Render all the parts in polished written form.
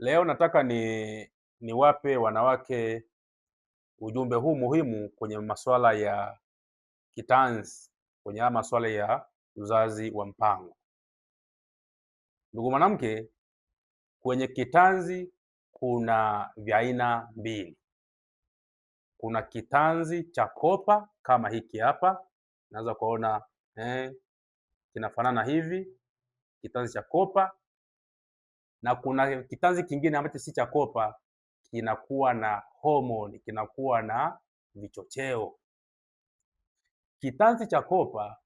Leo nataka niwape wanawake ujumbe huu muhimu kwenye masuala ya kitanzi, kwenye haya masuala ya uzazi wa mpango. Ndugu mwanamke, kwenye kitanzi kuna vya aina mbili. Kuna kitanzi cha kopa kama hiki hapa, unaweza kuona kinafanana hivi, kitanzi cha kopa, na kuna kitanzi kingine ambacho si cha kopa, kinakuwa na homoni, kinakuwa na vichocheo. Kitanzi cha kopa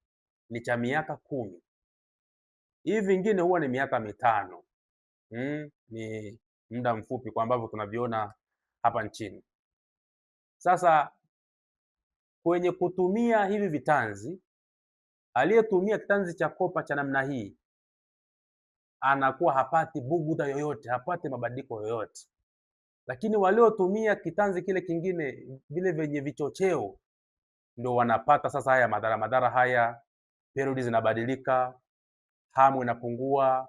ni cha miaka 10. Hivi vingine huwa ni miaka 5. Ni muda mfupi kwa ambavyo tunaviona hapa nchini. Sasa kwenye kutumia hivi vitanzi, aliyetumia kitanzi cha kopa cha namna hii anakuwa hapati bugudha yoyote, hapati mabadiliko yoyote. Lakini waliotumia kitanzi kile kingine, vile vyenye vichocheo, ndio wanapata sasa haya madhara haya. Periodi zinabadilika, hamu inapungua,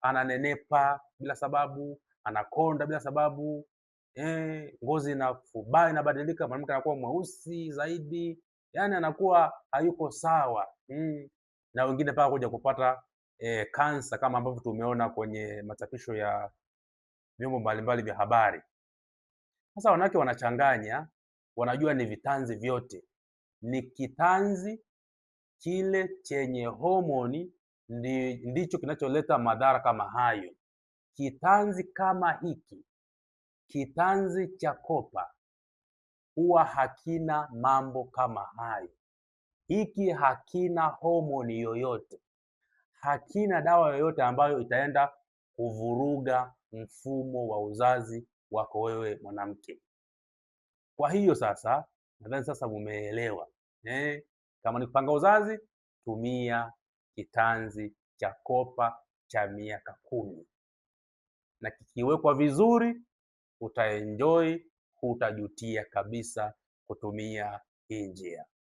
ananenepa bila sababu, anakonda bila sababu, ngozi inafubaa, inabadilika, mwanamke anakuwa mweusi zaidi, yani anakuwa hayuko sawa. Na wengine mpaka kuja kupata kansa kama ambavyo tumeona kwenye machapisho ya vyombo mbalimbali vya habari. Sasa wanawake wanachanganya, wanajua ni vitanzi vyote. Ni kitanzi kile chenye homoni ndicho kinacholeta madhara kama hayo. Kitanzi kama hiki, kitanzi cha kopa, huwa hakina mambo kama hayo. Hiki hakina homoni yoyote, hakina dawa yoyote ambayo itaenda kuvuruga mfumo wa uzazi wako wewe mwanamke. Kwa hiyo sasa, nadhani sasa mumeelewa. Kama ni kupanga uzazi, tumia kitanzi cha kopa cha miaka 10, na kikiwekwa vizuri utaenjoy, hutajutia kabisa kutumia hii njia.